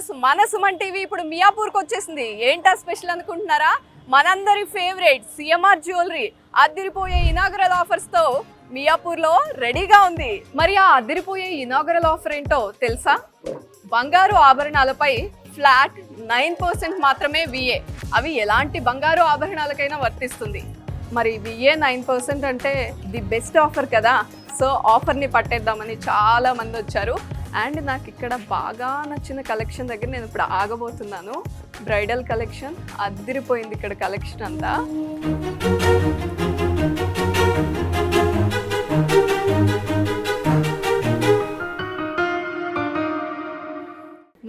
Viewers, మన Suman TV ఇప్పుడు మియాపూర్కి వచ్చేసింది. ఏంటా స్పెషల్ అనుకుంటున్నారా? మనందరి ఫేవరెట్ సిఎంఆర్ జ్యువెలరీ అదిరిపోయే ఇనాగరల్ ఆఫర్స్ తో మియాపూర్లో రెడీగా ఉంది. మరి ఆ అదిరిపోయే ఇనాగరల్ ఆఫర్ ఏంటో తెలుసా? బంగారు ఆభరణాలపై ఫ్లాట్ 9% మాత్రమే విఏ. అవి ఎలాంటి బంగారు ఆభరణాలకైనా వర్తిస్తుంది. మరి విఏ 9% అంటే ది బెస్ట్ ఆఫర్ కదా. సో ఆఫర్ని పట్టేద్దామని చాలా మంది వచ్చారు. అండ్ నాకు ఇక్కడ బాగా నచ్చిన కలెక్షన్ దగ్గర నేను ఇప్పుడు ఆగబోతున్నాను. బ్రైడల్ కలెక్షన్ అదిరిపోయింది ఇక్కడ కలెక్షన్ అంతా.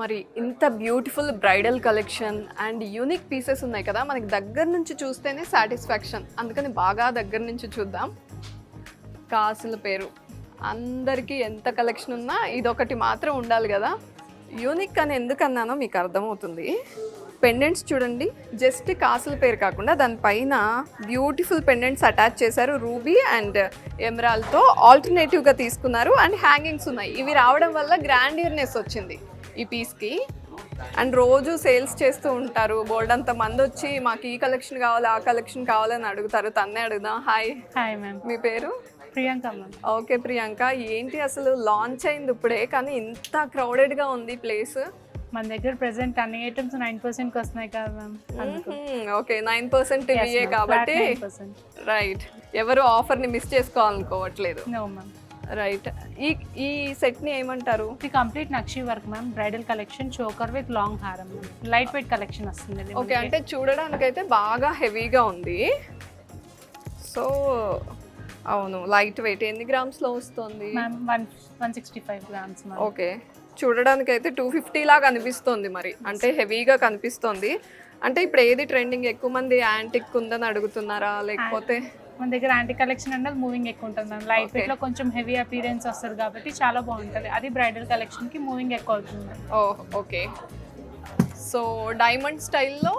మరి ఇంత beautiful bridal collection and unique pieces ఉన్నాయి కదా, మనకి దగ్గర నుంచి చూస్తేనే సాటిస్ఫాక్షన్. అందుకని బాగా దగ్గర నుంచి చూద్దాం. కాసుల పేరు అందరికీ ఎంత కలెక్షన్ ఉన్నా ఇదొకటి మాత్రం ఉండాలి కదా. యూనిక్ అని ఎందుకన్నానో మీకు అర్థమవుతుంది. పెండెంట్స్ చూడండి, జస్ట్ కాసుల పేరు కాకుండా దానిపైన బ్యూటిఫుల్ పెండెంట్స్ అటాచ్ చేశారు. రూబీ అండ్ ఎమరాల్డ్తో ఆల్టర్నేటివ్గా తీసుకున్నారు. అండ్ హ్యాంగింగ్స్ ఉన్నాయి. ఇవి రావడం వల్ల గ్రాండియర్నెస్ వచ్చింది ఈ పీస్కి. అండ్ రోజు సేల్స్ చేస్తూ ఉంటారు. బోల్డ్ అంత మంది వచ్చి మాకు ఈ కలెక్షన్ కావాలి, ఆ కలెక్షన్ కావాలని అడుగుతారు. తన్నే అడుగుదాం. హాయ్. Hi ma'am. మీ పేరు? ప్రియాంక మ్యామ్. ఓకే ప్రియాంక, ఏంటి అసలు లాంచ్ అయింది ఇప్పుడే కానీ ఇంత క్రౌడెడ్గా ఉంది ప్లేస్? మన దగ్గర ప్రెసెంట్ అన్ని ఐటమ్స్ 9%కి వస్తున్నాయి కదా మ్యామ్. ఓకే, 9% విఏ కాబట్టి రైట్. ఎవరు ఆఫర్ని మిస్ చేసుకోవాలనుకోవట్లేదు. No ma'am. రైట్. ఈ సెట్ని ఏమంటారు? ఇది complete nakshi work ma'am. Bridal collection, choker with long హారం, లైట్ వెయిట్ కలెక్షన్ వస్తుంది. ఓకే, అంటే చూడడానికైతే బాగా హెవీగా ఉంది. సో అవును, లైట్ వెయిట్. ఎన్ని గ్రామ్స్లో వస్తుంది? 165 గ్రామ్స్. ఓకే, చూడడానికైతే 250 లాగా అనిపిస్తుంది. మరి అంటే హెవీగా కనిపిస్తుంది. అంటే ఇప్పుడు ఏది ట్రెండింగ్? ఎక్కువ మంది యాంటిక్ ఉందని అడుగుతున్నారా లేకపోతే? మన దగ్గర యాంటిక్ కలెక్షన్ అంటే మూవింగ్ ఎక్కువ ఉంటుంది మ్యామ్. లైట్ వెయిట్ లో కొంచెం హెవీ అపీరెన్స్ వస్తుంది కాబట్టి చాలా బాగుంటుంది. అది బ్రైడల్ కలెక్షన్ కి మూవింగ్ ఎక్కువ అవుతుంది. ఓకే. సో డైమండ్ స్టైల్లో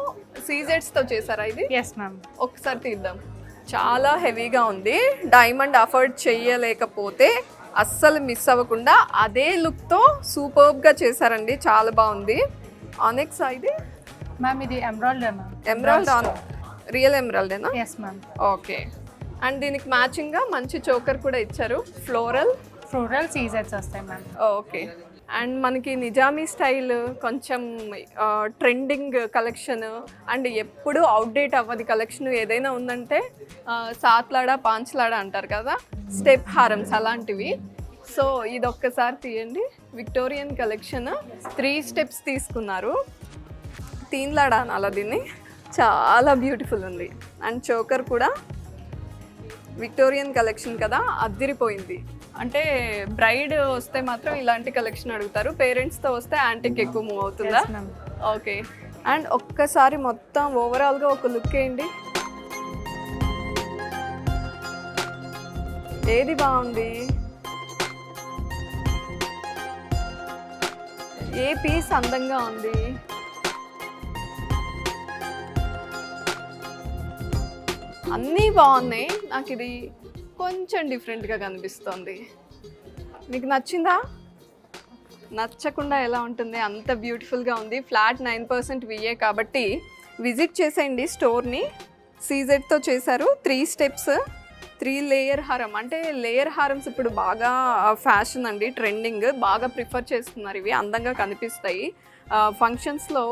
సీజెడ్స్తో చేశారా ఇది? Yes ma'am. ఒకసారి తీద్దాం. చాలా హెవీగా ఉంది. డైమండ్ అఫోర్డ్ చేయలేకపోతే అస్సలు మిస్ అవ్వకుండా అదే లుక్తో సూపర్బ్గా చేశారండి. చాలా బాగుంది. ఆనెక్స్ ఇది మ్యామ్. ఇది ఎమరాల్డ్ మ్యామ్. ఎమరాల్డ్ రియల్ ఎమరాల్డేనా? Yes ma'am. ఓకే. అండ్ దీనికి మ్యాచింగ్గా మంచి చోకర్ కూడా ఇచ్చారు. ఫ్లోరల్ సీజెడ్స్ వస్తాయి మ్యామ్. ఓకే. అండ్ మనకి నిజామీ స్టైల్ కొంచెం ట్రెండింగ్ కలెక్షన్ అండ్ ఎప్పుడు అవుట్డేట్ అవ్వది కలెక్షన్ ఏదైనా ఉందంటే సాత్లాడా పాంచ్లాడా అంటారు కదా, స్టెప్ హారమ్స్ అలాంటివి. సో ఇది ఒక్కసారి తీయండి. విక్టోరియన్ కలెక్షన్ 3 స్టెప్స్ తీసుకున్నారు. తీన్లాడా అలా దీన్ని. చాలా బ్యూటిఫుల్ ఉంది. అండ్ చోకర్ కూడా విక్టోరియన్ కలెక్షన్ కదా, అదిరిపోయింది. అంటే బ్రైడ్ వస్తే మాత్రం ఇలాంటి కలెక్షన్ అడుగుతారు. పేరెంట్స్తో వస్తే యాంటిక్ ఎక్కువ మూవ్ అవుతుందా? ఓకే. అండ్ ఒక్కసారి మొత్తం ఓవరాల్గా ఒక లుక్ వేయండి. ఏది బాగుంది? ఏ పీస్ అందంగా ఉంది? అన్నీ బాగున్నాయి. నాకు ఇది కొంచెం డిఫరెంట్గా కనిపిస్తుంది. మీకు నచ్చిందా? నచ్చకుండా ఎలా ఉంటుంది? అంత బ్యూటిఫుల్గా ఉంది. ఫ్లాట్ 9% విఏ కాబట్టి విజిట్ చేసేయండి స్టోర్ని. సీజెడ్తో చేశారు. 3 స్టెప్స్, 3 లేయర్ హారం. అంటే లేయర్ హారమ్స్ ఇప్పుడు బాగా ఫ్యాషన్ అండి, ట్రెండింగ్. బాగా ప్రిఫర్ చేస్తున్నారు. ఇవి అందంగా కనిపిస్తాయి. ఫంక్షన్స్లో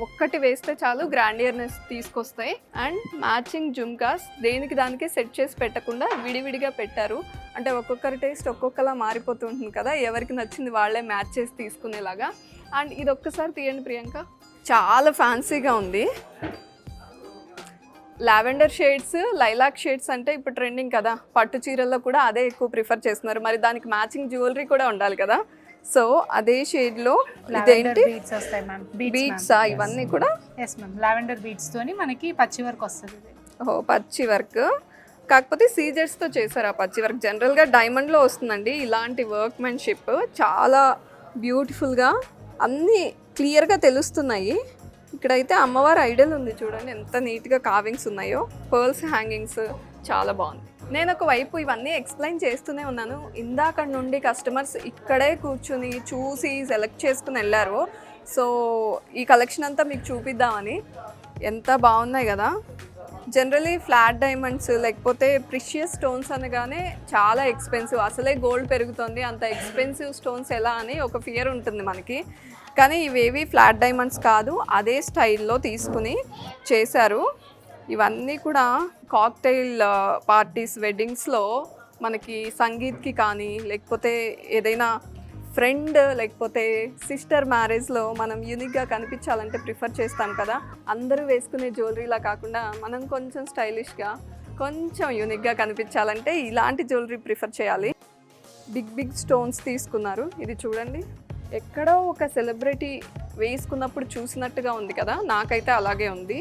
ఒక్కటి వేస్తే చాలు, గ్రాండియర్నెస్ తీసుకొస్తాయి. అండ్ మ్యాచింగ్ జుమ్కాస్ దేనికి దానికే సెట్ చేసి పెట్టకుండా విడివిడిగా పెట్టారు. అంటే ఒక్కొక్కరి టేస్ట్ ఒక్కొక్కలా మారిపోతుంటుంది కదా, ఎవరికి నచ్చింది వాళ్ళే మ్యాచ్ చేసి తీసుకునేలాగా. అండ్ ఇది ఒక్కసారి తీయండి ప్రియాంక. చాలా ఫ్యాన్సీగా ఉంది. లావెండర్ షేడ్స్, లైలాక్ షేడ్స్ అంటే ఇప్పుడు ట్రెండింగ్ కదా. పట్టు చీరల్లో కూడా అదే ఎక్కువ ప్రిఫర్ చేస్తున్నారు. మరి దానికి మ్యాచింగ్ జ్యువెలరీ కూడా ఉండాలి కదా. సో అదే షేడ్లో ఇదేంటి? బీడ్స్ వస్తాయి మ్యామ్. బీడ్సా ఇవన్నీ కూడా? Yes ma'am. లావెండర్ బీడ్స్ తోని మనకి పచ్చి వర్క్ వస్తుంది. పచ్చి వర్క్ కాకపోతే సీజెడ్స్తో చేశారు. ఆ పచ్చి వర్క్ జనరల్గా డైమండ్లో వస్తుందండి. ఇలాంటి వర్క్మెన్షిప్ చాలా బ్యూటిఫుల్గా అన్నీ క్లియర్గా తెలుస్తున్నాయి. ఇక్కడైతే అమ్మవారి ఐడల్ ఉంది చూడండి, ఎంత నీట్గా కావింగ్స్ ఉన్నాయో. పర్ల్స్ హ్యాంగింగ్స్ చాలా బాగుంది. నేను ఒక వైపు ఇవన్నీ ఎక్స్ప్లెయిన్ చేస్తూనే ఉన్నాను. ఇందాక నుండి కస్టమర్స్ ఇక్కడే కూర్చుని చూసి సెలెక్ట్ చేసుకుని వెళ్ళారు. సో ఈ కలెక్షన్ అంతా మీకు చూపిద్దామని. ఎంత బాగున్నాయి కదా. జనరలీ ఫ్లాట్ డైమండ్స్ లేకపోతే ప్రిషియస్ స్టోన్స్ అనగానే చాలా ఎక్స్పెన్సివ్, అసలే గోల్డ్ పెరుగుతుంది, అంత ఎక్స్పెన్సివ్ స్టోన్స్ ఎలా అని ఒక ఫియర్ ఉంటుంది మనకి. కానీ ఇవేవి ఫ్లాట్ డైమండ్స్ కాదు, అదే స్టైల్లో తీసుకుని చేశారు. ఇవన్నీ కూడా కాక్టైల్ పార్టీస్, వెడ్డింగ్స్లో మనకి సంగీత్కి కానీ లేకపోతే ఏదైనా ఫ్రెండ్ లేకపోతే సిస్టర్ మ్యారేజ్లో మనం యూనిక్గా కనిపించాలంటే ప్రిఫర్ చేస్తాం కదా. అందరూ వేసుకునే జ్యువెలరీలా కాకుండా మనం కొంచెం స్టైలిష్గా, కొంచెం యూనిక్గా కనిపించాలంటే ఇలాంటి జ్యువెలరీ ప్రిఫర్ చేయాలి. బిగ్ బిగ్ స్టోన్స్ తీసుకున్నారు. ఇది చూడండి, ఎక్కడో ఒక సెలబ్రిటీ వేసుకున్నప్పుడు చూసినట్టుగా ఉంది కదా, నాకైతే అలాగే ఉంది.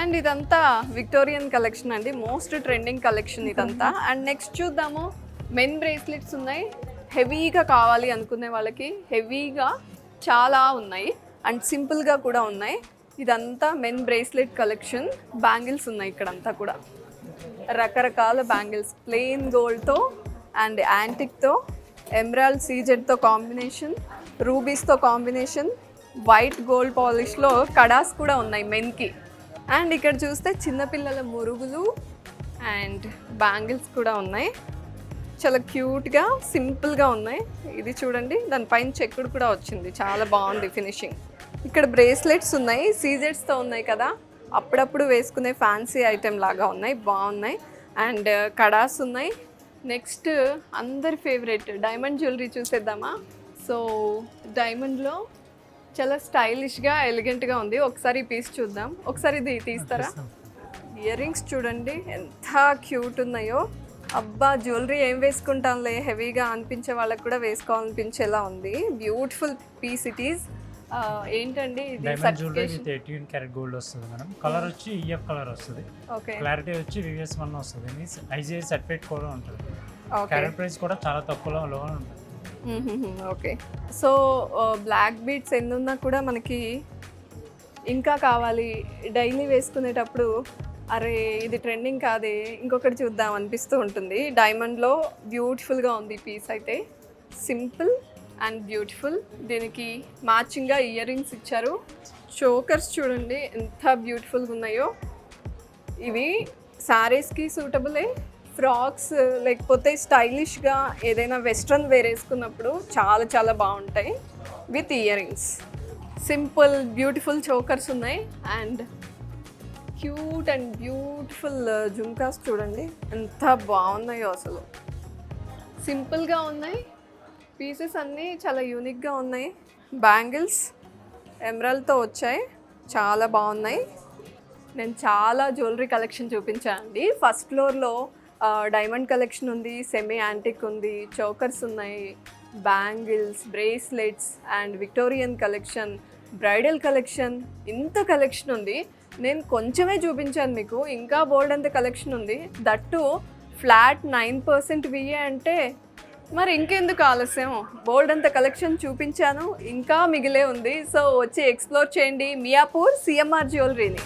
అండ్ ఇదంతా విక్టోరియన్ కలెక్షన్ అండి, మోస్ట్ ట్రెండింగ్ కలెక్షన్ ఇదంతా. అండ్ నెక్స్ట్ చూద్దాము, మెన్ బ్రేస్లెట్స్ ఉన్నాయి. హెవీగా కావాలి అనుకునే వాళ్ళకి హెవీగా చాలా ఉన్నాయి అండ్ సింపుల్గా కూడా ఉన్నాయి. ఇదంతా మెన్ బ్రేస్లెట్ కలెక్షన్. బ్యాంగిల్స్ ఉన్నాయి ఇక్కడంతా కూడా, రకరకాల బ్యాంగిల్స్, ప్లెయిన్ గోల్డ్తో అండ్ యాంటిక్తో, ఎమరాల్డ్ సీజెడ్తో కాంబినేషన్, రూబీస్తో కాంబినేషన్, వైట్ గోల్డ్ పాలిష్లో కడాస్ కూడా ఉన్నాయి మెన్కి. అండ్ ఇక్కడ చూస్తే చిన్నపిల్లల మురుగులు అండ్ బ్యాంగిల్స్ కూడా ఉన్నాయి. చాలా క్యూట్గా సింపుల్గా ఉన్నాయి. ఇది చూడండి, దానిపైన చెక్కుడు కూడా వచ్చింది, చాలా బాగుంది ఫినిషింగ్. ఇక్కడ బ్రేస్లెట్స్ ఉన్నాయి, సీజెడ్స్తో ఉన్నాయి కదా, అప్పుడప్పుడు వేసుకునే ఫ్యాన్సీ ఐటెం లాగా ఉన్నాయి, బాగున్నాయి. అండ్ కడాస్ ఉన్నాయి. నెక్స్ట్ అందరి ఫేవరెట్ డైమండ్ జ్యువెలరీ చూసేద్దామా. సో డైమండ్లో చాలా స్టైలిష్గా, ఎలిగెంట్గా ఉంది. ఒకసారి ఈ పీస్ చూద్దాం. ఒకసారి ఇది తీస్తారా. ఇయర్ రింగ్స్ చూడండి ఎంత క్యూట్ ఉన్నాయో. అబ్బా, జ్యువెలరీ ఏం వేసుకుంటాంలే, హెవీగా అనిపించే వాళ్ళకి కూడా వేసుకోవాలనిపించేలా ఉంది. Beautiful piece it is. ఏంటండి ఇది? Diamond jewellery with 18 carat gold వస్తుంది మేడం. కలర్ వచ్చి ఈఎఫ్ కలర్ వస్తుంది. ఓకే. క్లారిటీ వచ్చి VVS1 వస్తుంది. మీన్స్ IGI సర్టిఫికేట్ కూడా ఉంటుంది. ఓకే. క్యారెట్ ప్రైస్ కూడా చాలా తక్కువలో ఉంటుంది. ఓకే. సో బ్లాక్ బీడ్స్ ఎన్నున్నా కూడా మనకి ఇంకా కావాలి, డైలీ వేసుకునేటప్పుడు అరే ఇది ట్రెండింగ్ కాదే, ఇంకొకటి చూద్దాం అనిపిస్తూ ఉంటుంది. డైమండ్లో బ్యూటిఫుల్గా ఉంది పీస్ అయితే, సింపుల్ అండ్ బ్యూటిఫుల్. దీనికి మ్యాచింగ్గా ఇయర్ రింగ్స్ ఇచ్చారు. చోకర్స్ చూడండి ఎంత బ్యూటిఫుల్గా ఉన్నాయో. ఇవి శారీస్కి సూటబులే, ఫ్రాక్స్ లేకపోతే స్టైలిష్గా ఏదైనా వెస్ట్రన్ వేర్ వేసుకున్నప్పుడు చాలా చాలా బాగుంటాయి with earrings. Simple beautiful chokers ఉన్నాయి and cute and beautiful jhumkas చూడండి ఎంత బాగున్నాయో. అసలు సింపుల్గా ఉన్నాయి పీసెస్, అన్నీ చాలా యూనిక్గా ఉన్నాయి. బ్యాంగిల్స్ ఎమరాల్డ్తో వచ్చాయి, చాలా బాగున్నాయి. నేను చాలా జ్యువెలరీ కలెక్షన్ చూపించానండి. ఫస్ట్ ఫ్లోర్లో డైమండ్ కలెక్షన్ ఉంది, సెమీ యాంటిక్ ఉంది, చోకర్స్ ఉన్నాయి, bangles, bracelets and Victorian collection, bridal collection, ఇంత కలెక్షన్ ఉంది. నేను కొంచెమే చూపించాను మీకు, ఇంకా బోల్డ్ అంత కలెక్షన్ ఉంది. దట్టు ఫ్లాట్ 9% VA అంటే మరి ఇంకెందుకు ఆలస్యం, బోల్డ్ అంత కలెక్షన్ చూపించాను, ఇంకా మిగిలే ఉంది. సో వచ్చి ఎక్స్ప్లోర్ చేయండి మియాపూర్ CMR జ్యువెలరీని.